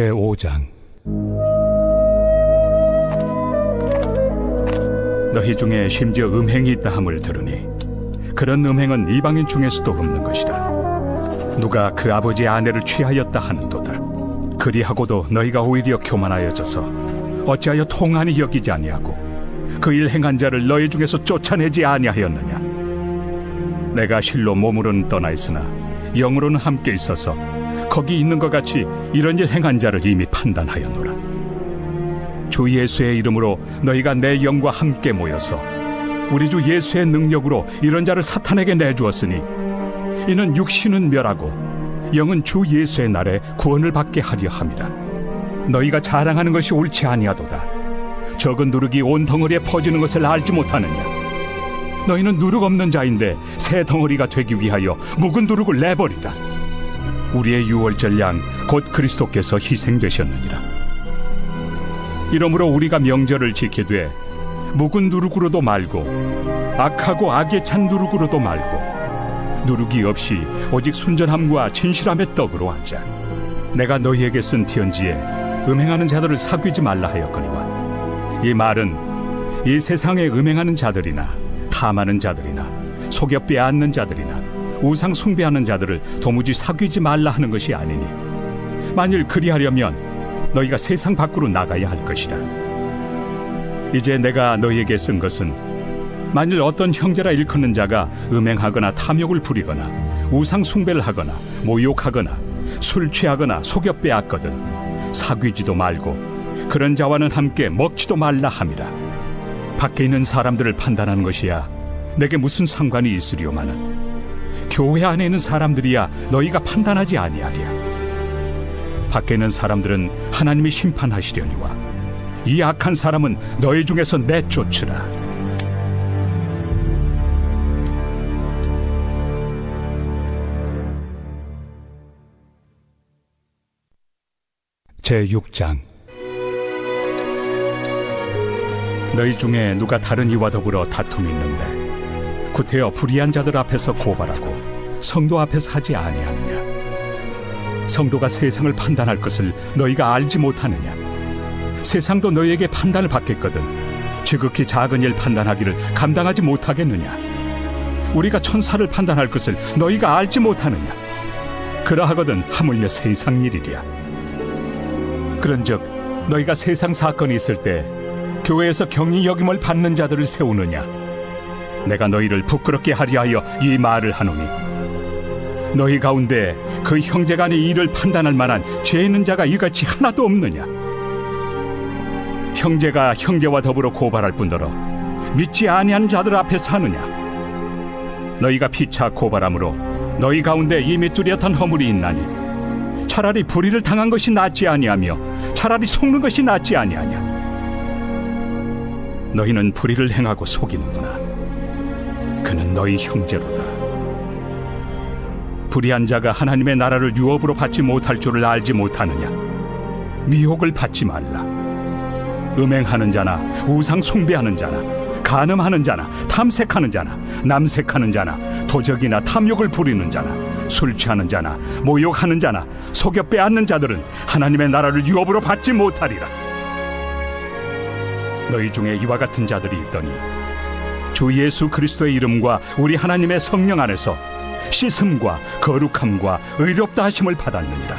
제5장. 너희 중에 심지어 음행이 있다 함을 들으니 그런 음행은 이방인 중에서도 없는 것이라. 누가 그 아버지의 아내를 취하였다 하는도다. 그리하고도 너희가 오히려 교만하여져서 어찌하여 통한이 여기지 아니하고 그 일 행한 자를 너희 중에서 쫓아내지 아니하였느냐. 내가 실로 몸으로는 떠나 있으나 영으로는 함께 있어서 거기 있는 것 같이 이런 일 행한 자를 이미 판단하였노라. 주 예수의 이름으로 너희가 내 영과 함께 모여서 우리 주 예수의 능력으로 이런 자를 사탄에게 내주었으니 이는 육신은 멸하고 영은 주 예수의 날에 구원을 받게 하려 함이라. 너희가 자랑하는 것이 옳지 아니하도다. 적은 누룩이 온 덩어리에 퍼지는 것을 알지 못하느냐. 너희는 누룩 없는 자인데 새 덩어리가 되기 위하여 묵은 누룩을 내버리라. 우리의 유월절 양 곧 그리스도께서 희생되셨느니라. 이러므로 우리가 명절을 지키되 묵은 누룩으로도 말고 악하고 악에 찬 누룩으로도 말고 누룩이 없이 오직 순전함과 진실함의 떡으로 하자. 내가 너희에게 쓴 편지에 음행하는 자들을 사귀지 말라 하였거니와 이 말은 이 세상에 음행하는 자들이나 탐하는 자들이나 속여 빼앗는 자들이나 우상 숭배하는 자들을 도무지 사귀지 말라 하는 것이 아니니 만일 그리하려면 너희가 세상 밖으로 나가야 할 것이다. 이제 내가 너희에게 쓴 것은 만일 어떤 형제라 일컫는 자가 음행하거나 탐욕을 부리거나 우상 숭배를 하거나 모욕하거나 술 취하거나 속여 빼앗거든 사귀지도 말고 그런 자와는 함께 먹지도 말라 함이라. 밖에 있는 사람들을 판단하는 것이야 내게 무슨 상관이 있으리요마는 교회 안에 있는 사람들이야 너희가 판단하지 아니하랴. 밖에 있는 사람들은 하나님이 심판하시려니와 이 악한 사람은 너희 중에서 내쫓으라. 제6장. 너희 중에 누가 다른 이와 더불어 다툼이 있는데 구태여 불의한 자들 앞에서 고발하고 성도 앞에서 하지 아니하느냐. 성도가 세상을 판단할 것을 너희가 알지 못하느냐. 세상도 너희에게 판단을 받겠거든 지극히 작은 일 판단하기를 감당하지 못하겠느냐. 우리가 천사를 판단할 것을 너희가 알지 못하느냐. 그러하거든 하물며 세상 일이랴. 그런즉 너희가 세상 사건이 있을 때 교회에서 경히 여김을 받는 자들을 세우느냐. 내가 너희를 부끄럽게 하려 하여 이 말을 하노니 너희 가운데 그 형제간의 일을 판단할 만한 죄 있는 자가 이같이 하나도 없느냐. 형제가 형제와 더불어 고발할 뿐더러 믿지 아니한 자들 앞에서 하느냐. 너희가 피차 고발함으로 너희 가운데 이미 뚜렷한 허물이 있나니 차라리 불의를 당한 것이 낫지 아니하며 차라리 속는 것이 낫지 아니하냐. 너희는 불의를 행하고 속이는구나. 그는 너희 형제로다. 불의한 자가 하나님의 나라를 유업으로 받지 못할 줄을 알지 못하느냐. 미혹을 받지 말라. 음행하는 자나 우상 숭배하는 자나 간음하는 자나 탐색하는 자나 남색하는 자나 도적이나 탐욕을 부리는 자나 술 취하는 자나 모욕하는 자나 속여 빼앗는 자들은 하나님의 나라를 유업으로 받지 못하리라. 너희 중에 이와 같은 자들이 있더니 주 예수 그리스도의 이름과 우리 하나님의 성령 안에서 씻음과 거룩함과 의롭다 하심을 받았느니라.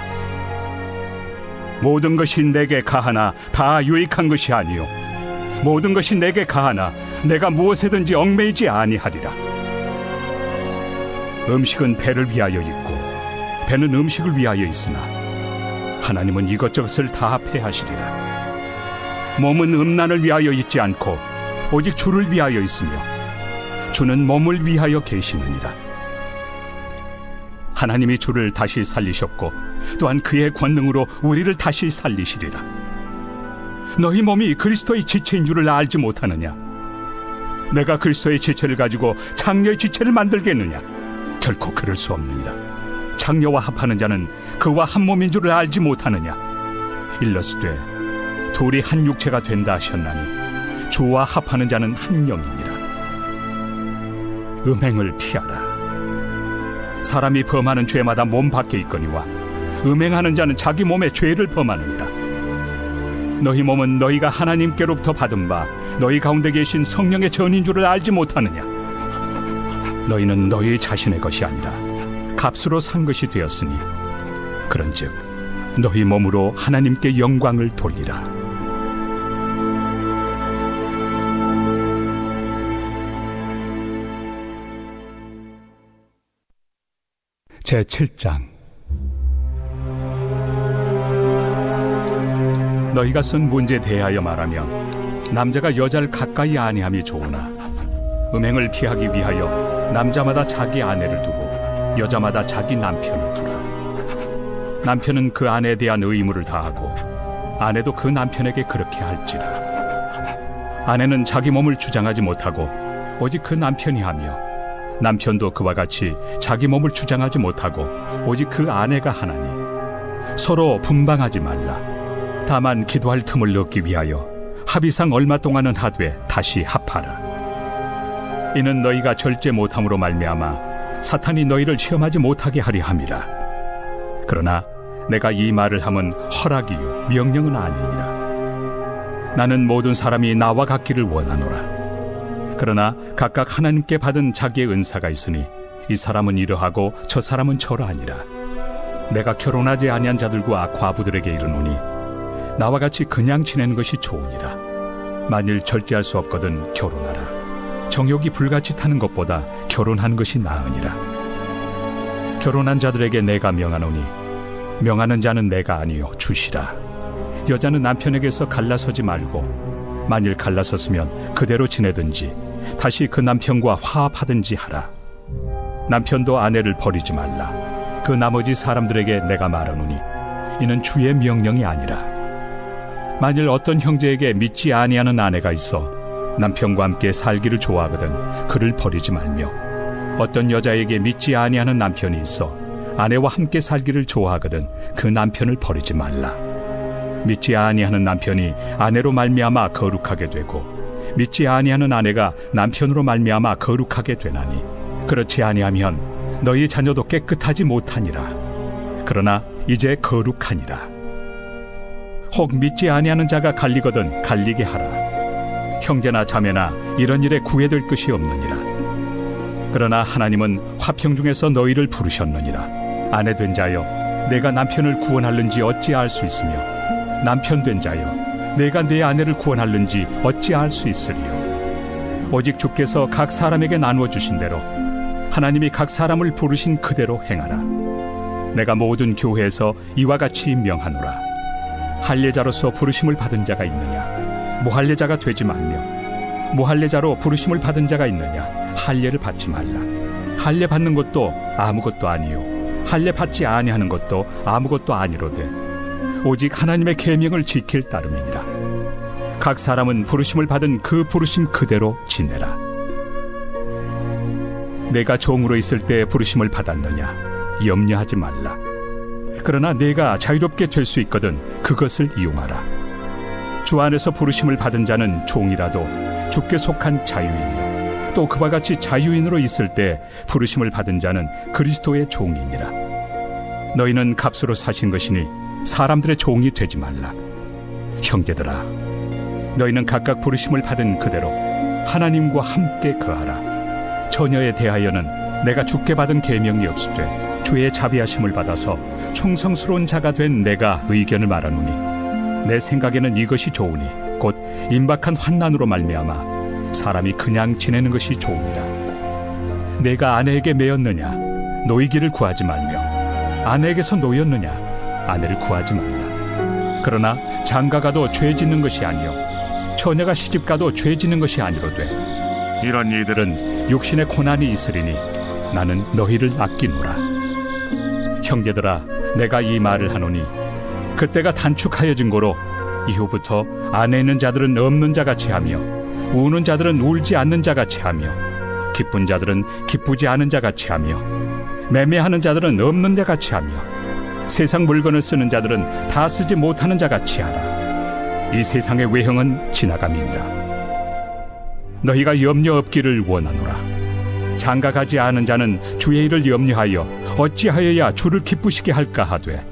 모든 것이 내게 가하나 다 유익한 것이 아니요 모든 것이 내게 가하나 내가 무엇에든지 얽매이지 아니하리라. 음식은 배를 위하여 있고 배는 음식을 위하여 있으나 하나님은 이것저것을 다 패하시리라. 몸은 음란을 위하여 있지 않고 오직 주를 위하여 있으며 주는 몸을 위하여 계시느니라. 하나님이 주를 다시 살리셨고 또한 그의 권능으로 우리를 다시 살리시리라. 너희 몸이 그리스도의 지체인 줄을 알지 못하느냐. 내가 그리스도의 지체를 가지고 장녀의 지체를 만들겠느냐. 결코 그럴 수 없느니라. 장녀와 합하는 자는 그와 한 몸인 줄을 알지 못하느냐. 일러스되 둘이 한 육체가 된다 하셨나니 주와 합하는 자는 한 영이니라. 음행을 피하라. 사람이 범하는 죄마다 몸 밖에 있거니와 음행하는 자는 자기 몸에 죄를 범하느니라. 너희 몸은 너희가 하나님께로부터 받은 바 너희 가운데 계신 성령의 전인 줄을 알지 못하느냐? 너희는 너희 자신의 것이 아니라 값으로 산 것이 되었으니 그런즉 너희 몸으로 하나님께 영광을 돌리라. 제7장. 너희가 쓴 문제에 대하여 말하면 남자가 여자를 가까이 아니함이 좋으나 음행을 피하기 위하여 남자마다 자기 아내를 두고 여자마다 자기 남편을 두라. 남편은 그 아내에 대한 의무를 다하고 아내도 그 남편에게 그렇게 할지라. 아내는 자기 몸을 주장하지 못하고 오직 그 남편이 하며 남편도 그와 같이 자기 몸을 주장하지 못하고 오직 그 아내가 하나니 서로 분방하지 말라. 다만 기도할 틈을 얻기 위하여 합의상 얼마 동안은 하되 다시 합하라. 이는 너희가 절제 못함으로 말미암아 사탄이 너희를 시험하지 못하게 하려 함이라. 그러나 내가 이 말을 함은 허락이요 명령은 아니니라. 나는 모든 사람이 나와 같기를 원하노라. 그러나 각각 하나님께 받은 자기의 은사가 있으니 이 사람은 이러하고 저 사람은 저러하니라. 내가 결혼하지 아니한 자들과 과부들에게 이르노니 나와 같이 그냥 지내는 것이 좋으니라. 만일 절제할 수 없거든 결혼하라. 정욕이 불같이 타는 것보다 결혼하는 것이 나으니라. 결혼한 자들에게 내가 명하노니 명하는 자는 내가 아니요 주시라. 여자는 남편에게서 갈라서지 말고 만일 갈라섰으면 그대로 지내든지 다시 그 남편과 화합하든지 하라. 남편도 아내를 버리지 말라. 그 나머지 사람들에게 내가 말하노니 이는 주의 명령이 아니라. 만일 어떤 형제에게 믿지 아니하는 아내가 있어 남편과 함께 살기를 좋아하거든 그를 버리지 말며, 어떤 여자에게 믿지 아니하는 남편이 있어 아내와 함께 살기를 좋아하거든 그 남편을 버리지 말라. 믿지 아니하는 남편이 아내로 말미암아 거룩하게 되고 믿지 아니하는 아내가 남편으로 말미암아 거룩하게 되나니 그렇지 아니하면 너희 자녀도 깨끗하지 못하니라. 그러나 이제 거룩하니라. 혹 믿지 아니하는 자가 갈리거든 갈리게 하라. 형제나 자매나 이런 일에 구애될 것이 없느니라. 그러나 하나님은 화평 중에서 너희를 부르셨느니라. 아내 된 자여 내가 남편을 구원할는지 어찌 알 수 있으며 남편 된 자여 내가 내 아내를 구원할는지 어찌 알 수 있으리요. 오직 주께서 각 사람에게 나누어 주신 대로 하나님이 각 사람을 부르신 그대로 행하라. 내가 모든 교회에서 이와 같이 명하노라. 할례자로서 부르심을 받은 자가 있느냐 무할례자가 되지 말며, 무할례자로 부르심을 받은 자가 있느냐 할례를 받지 말라. 할례 받는 것도 아무것도 아니요 할례 받지 아니하는 것도 아무것도 아니로되 오직 하나님의 계명을 지킬 따름이니라. 각 사람은 부르심을 받은 그 부르심 그대로 지내라. 내가 종으로 있을 때 부르심을 받았느냐 염려하지 말라. 그러나 내가 자유롭게 될 수 있거든 그것을 이용하라. 주 안에서 부르심을 받은 자는 종이라도 주께 속한 자유인이요 또 그와 같이 자유인으로 있을 때 부르심을 받은 자는 그리스도의 종이니라. 너희는 값으로 사신 것이니 사람들의 종이 되지 말라. 형제들아, 너희는 각각 부르심을 받은 그대로 하나님과 함께 거하라. 처녀에 대하여는 내가 주께 받은 계명이 없으되 주의 자비하심을 받아서 충성스러운 자가 된 내가 의견을 말하노니 내 생각에는 이것이 좋으니 곧 임박한 환난으로 말미암아 사람이 그냥 지내는 것이 좋으니라. 내가 아내에게 매였느냐 노이기를 구하지 말며, 아내에게서 노였느냐 아내를 구하지 말라. 그러나 장가가도 죄 짓는 것이 아니요 처녀가 시집가도 죄 짓는 것이 아니로되 이런 이들은 육신의 고난이 있으리니 나는 너희를 아끼노라. 형제들아, 내가 이 말을 하노니 그때가 단축하여진 고로 이후부터 안에 있는 자들은 없는 자같이 하며 우는 자들은 울지 않는 자같이 하며 기쁜 자들은 기쁘지 않은 자같이 하며 매매하는 자들은 없는 자같이 하며 세상 물건을 쓰는 자들은 다 쓰지 못하는 자같이 하라. 이 세상의 외형은 지나감이니라. 너희가 염려 없기를 원하노라. 장가가지 않은 자는 주의 일을 염려하여 어찌하여야 주를 기쁘시게 할까 하되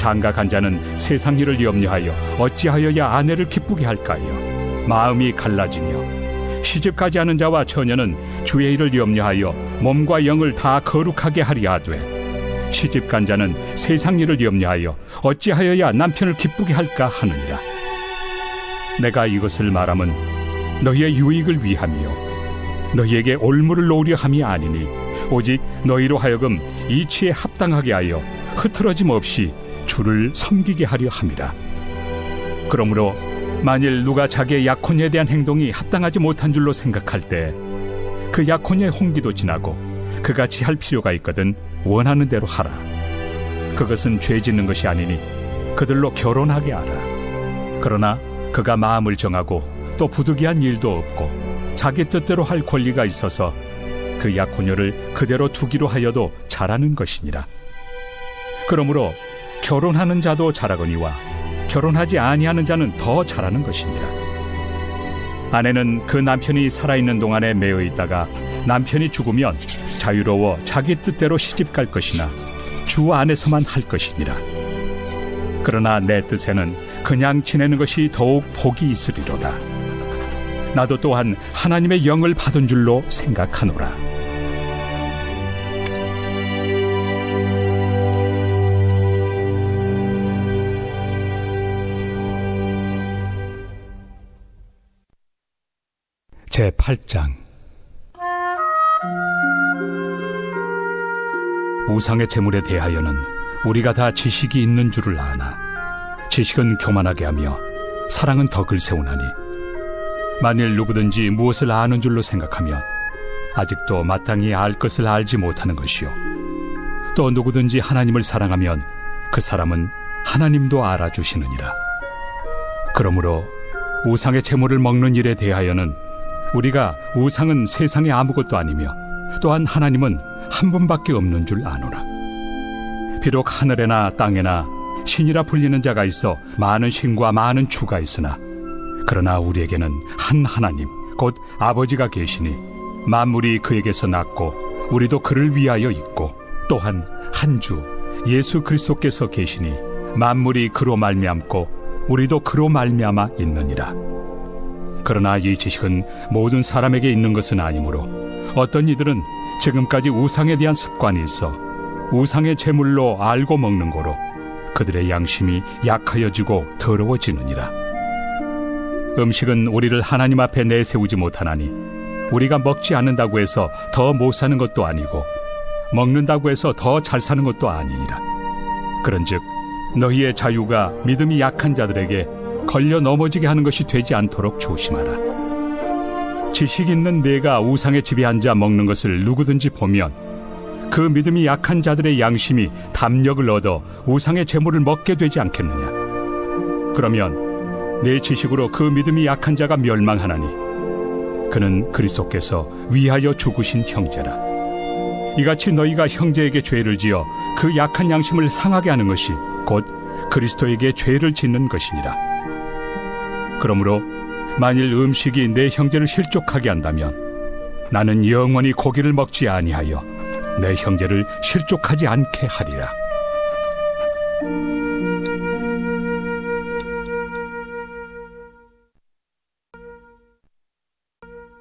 장가간 자는 세상 일을 염려하여 어찌하여야 아내를 기쁘게 할까요? 마음이 갈라지며 시집가지 않은 자와 처녀는 주의 일을 염려하여 몸과 영을 다 거룩하게 하려 하되 시집간 자는 세상 일을 염려하여 어찌하여야 남편을 기쁘게 할까 하느니라. 내가 이것을 말함은 너희의 유익을 위함이요 너희에게 올무를 놓으려 함이 아니니 오직 너희로 하여금 이치에 합당하게 하여 흐트러짐 없이 주를 섬기게 하려 함이라. 그러므로 만일 누가 자기의 약혼에 대한 행동이 합당하지 못한 줄로 생각할 때 그 약혼의 홍기도 지나고 그같이 할 필요가 있거든 원하는 대로 하라. 그것은 죄 짓는 것이 아니니 그들로 결혼하게 하라. 그러나 그가 마음을 정하고 또 부득이한 일도 없고 자기 뜻대로 할 권리가 있어서 그 약혼녀를 그대로 두기로 하여도 잘하는 것이니라. 그러므로 결혼하는 자도 잘하거니와 결혼하지 아니하는 자는 더 잘하는 것이니라. 아내는 그 남편이 살아있는 동안에 매여 있다가 남편이 죽으면 자유로워 자기 뜻대로 시집갈 것이나 주 안에서만 할 것이니라. 그러나 내 뜻에는 그냥 지내는 것이 더욱 복이 있으리로다. 나도 또한 하나님의 영을 받은 줄로 생각하노라. 제8장. 우상의 제물에 대하여는 우리가 다 지식이 있는 줄을 아나 지식은 교만하게 하며 사랑은 덕을 세우나니 만일 누구든지 무엇을 아는 줄로 생각하면 아직도 마땅히 알 것을 알지 못하는 것이요 또 누구든지 하나님을 사랑하면 그 사람은 하나님도 알아주시느니라. 그러므로 우상의 제물을 먹는 일에 대하여는 우리가 우상은 세상에 아무것도 아니며 또한 하나님은 한 분밖에 없는 줄 아노라. 비록 하늘에나 땅에나 신이라 불리는 자가 있어 많은 신과 많은 주가 있으나 그러나 우리에게는 한 하나님 곧 아버지가 계시니 만물이 그에게서 났고 우리도 그를 위하여 있고 또한 한 주 예수 그리스도께서 계시니 만물이 그로 말미암고 우리도 그로 말미암아 있느니라. 그러나 이 지식은 모든 사람에게 있는 것은 아니므로 어떤 이들은 지금까지 우상에 대한 습관이 있어 우상의 제물로 알고 먹는 거로 그들의 양심이 약하여지고 더러워지느니라. 음식은 우리를 하나님 앞에 내세우지 못하나니 우리가 먹지 않는다고 해서 더 못 사는 것도 아니고 먹는다고 해서 더 잘 사는 것도 아니니라. 그런즉 너희의 자유가 믿음이 약한 자들에게 걸려 넘어지게 하는 것이 되지 않도록 조심하라. 지식 있는 내가 우상의 집에 앉아 먹는 것을 누구든지 보면 그 믿음이 약한 자들의 양심이 담력을 얻어 우상의 제물을 먹게 되지 않겠느냐. 그러면 내 지식으로 그 믿음이 약한 자가 멸망하나니 그는 그리스도께서 위하여 죽으신 형제라. 이같이 너희가 형제에게 죄를 지어 그 약한 양심을 상하게 하는 것이 곧 그리스도에게 죄를 짓는 것이니라. 그러므로 만일 음식이 내 형제를 실족하게 한다면 나는 영원히 고기를 먹지 아니하여 내 형제를 실족하지 않게 하리라.